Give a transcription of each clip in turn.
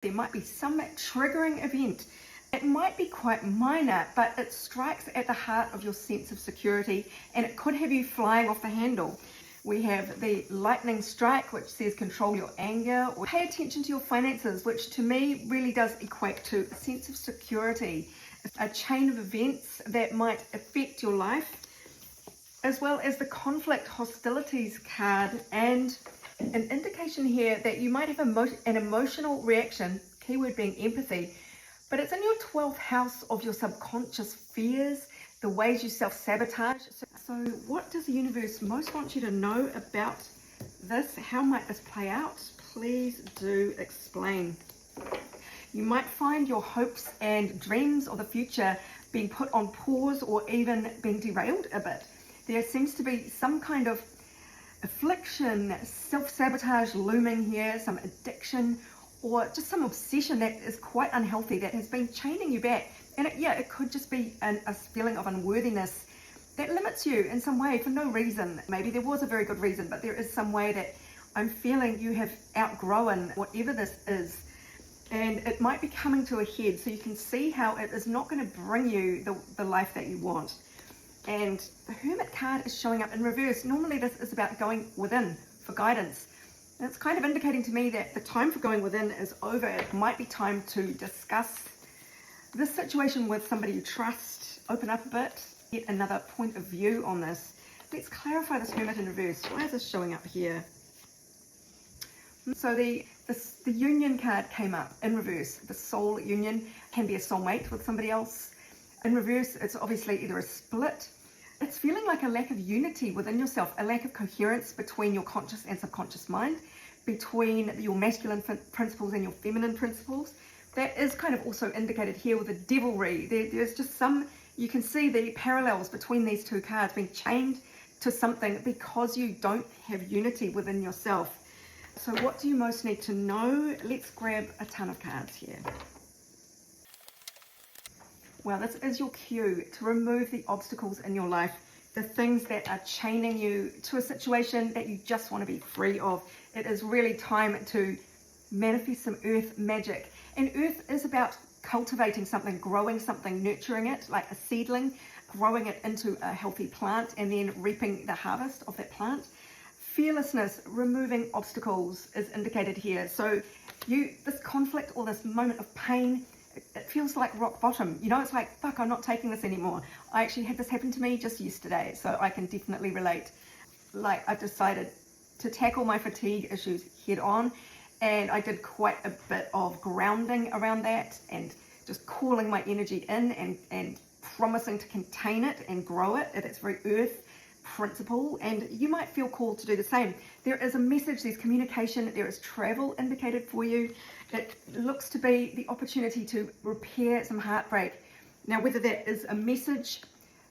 there might be some triggering event. It might be quite minor, but it strikes at the heart of your sense of security, and it could have you flying off the handle. We have the lightning strike, which says control your anger, or pay attention to your finances, which to me really does equate to a sense of security, a chain of events that might affect your life, as well as the conflict hostilities card, and an indication here that you might have an emotional reaction, keyword being empathy, but it's in your 12th house of your subconscious fears, the ways you self-sabotage. So what does the universe most want you to know about this? How might this play out? Please do explain. You might find your hopes and dreams of the future being put on pause or even being derailed a bit. There seems to be some kind of affliction, self-sabotage looming here, some addiction, or just some obsession that is quite unhealthy, that has been chaining you back. And it could just be a feeling of unworthiness that limits you in some way for no reason. Maybe there was a very good reason, but there is some way that I'm feeling you have outgrown whatever this is. And it might be coming to a head, so you can see how it is not going to bring you the life that you want. And the Hermit card is showing up in reverse. Normally this is about going within for guidance. And it's kind of indicating to me that the time for going within is over. It might be time to discuss this situation with somebody you trust, open up a bit, get another point of view on this. Let's clarify this Hermit in reverse. Why is this showing up here? So the union card came up in reverse. The soul union can be a soulmate with somebody else. In reverse, it's obviously either a split. It's feeling like a lack of unity within yourself, a lack of coherence between your conscious and subconscious mind, between your masculine principles and your feminine principles. That is kind of also indicated here with the devilry. There's just you can see the parallels between these two cards being chained to something because you don't have unity within yourself. So what do you most need to know? Let's grab a ton of cards here. Well, this is your cue to remove the obstacles in your life, the things that are chaining you to a situation that you just want to be free of. It is really time to manifest some earth magic. And earth is about cultivating something, growing something, nurturing it like a seedling, growing it into a healthy plant, and then reaping the harvest of that plant. Fearlessness, removing obstacles is indicated here. So this conflict or this moment of pain, it feels like rock bottom. You know, it's like, fuck, I'm not taking this anymore. I actually had this happen to me just yesterday, so I can definitely relate. Like, I've decided to tackle my fatigue issues head on, and I did quite a bit of grounding around that and just calling my energy in and promising to contain it and grow it at its very earth principle. And you might feel called to do the same. There is a message, there's communication, there is travel indicated for you. It looks to be the opportunity to repair some heartbreak. Now, whether that is a message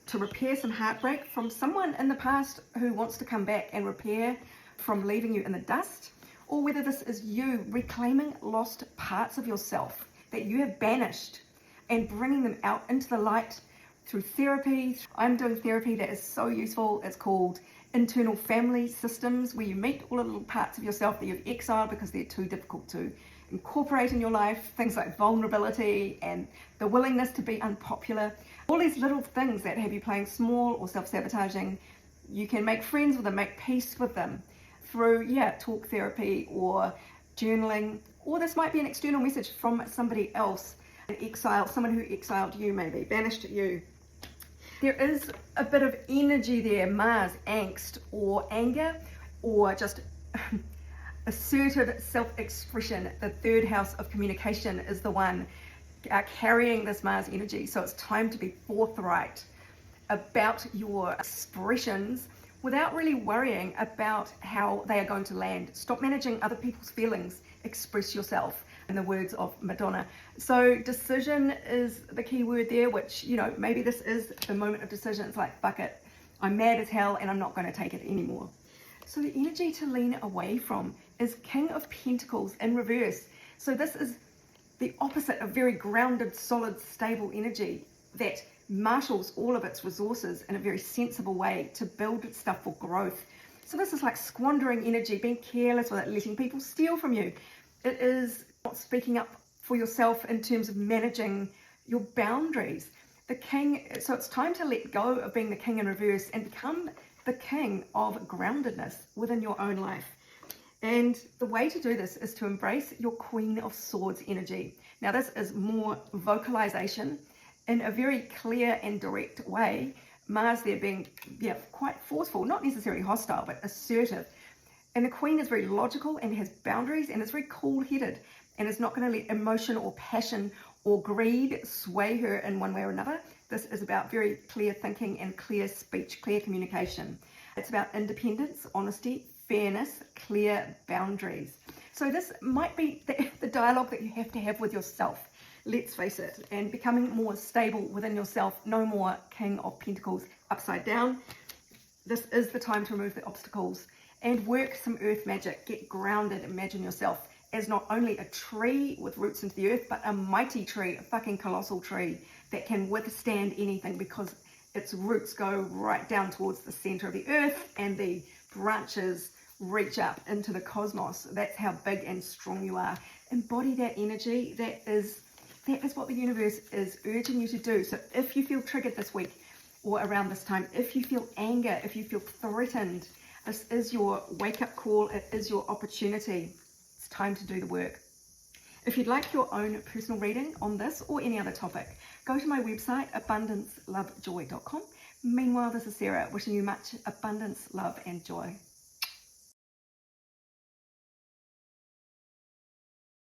to repair some heartbreak from someone in the past who wants to come back and repair from leaving you in the dust, or whether this is you reclaiming lost parts of yourself that you have banished and bringing them out into the light through therapy. I'm doing therapy that is so useful. It's called internal family systems, where you meet all the little parts of yourself that you've exiled because they're too difficult to incorporate in your life. Things like vulnerability and the willingness to be unpopular. All these little things that have you playing small or self-sabotaging. You can make friends with them, make peace with them through, talk therapy or journaling. Or this might be an external message from somebody else, an exile, someone who exiled you maybe, banished you. There is a bit of energy there, Mars, angst or anger, or just assertive self-expression. The third house of communication is the one carrying this Mars energy. So it's time to be forthright about your expressions without really worrying about how they are going to land. Stop managing other people's feelings. Express yourself, in the words of Madonna. So decision is the key word there, which, maybe this is the moment of decision. It's like, fuck it, I'm mad as hell and I'm not going to take it anymore. So the energy to lean away from is King of Pentacles in reverse. So this is the opposite of very grounded, solid, stable energy that marshals all of its resources in a very sensible way to build stuff for growth. So this is like squandering energy, being careless with it, letting people steal from you. It is not speaking up for yourself in terms of managing your boundaries. The king, so it's time to let go of being the king in reverse and become the king of groundedness within your own life. And the way to do this is to embrace your Queen of Swords energy. Now, this is more vocalization in a very clear and direct way. Mars there being quite forceful, not necessarily hostile, but assertive. And the Queen is very logical and has boundaries and is very cool-headed and is not going to let emotion or passion or greed sway her in one way or another. This is about very clear thinking and clear speech, clear communication. It's about independence, honesty, fairness, clear boundaries. So this might be the dialogue that you have to have with yourself, let's face it, and becoming more stable within yourself. No more King of Pentacles upside down. This is the time to remove the obstacles and work some earth magic. Get grounded. Imagine yourself as not only a tree with roots into the earth, but a mighty tree, a fucking colossal tree that can withstand anything because its roots go right down towards the center of the earth and the branches reach up into the cosmos. That's how big and strong you are. Embody that energy. That is what the universe is urging you to do. So if you feel triggered this week or around this time, if you feel anger, if you feel threatened, this is your wake-up call. It is your opportunity. It's time to do the work. If you'd like your own personal reading on this or any other topic, go to my website, abundancelovejoy.com. Meanwhile, this is Sarah, wishing you much abundance, love, and joy.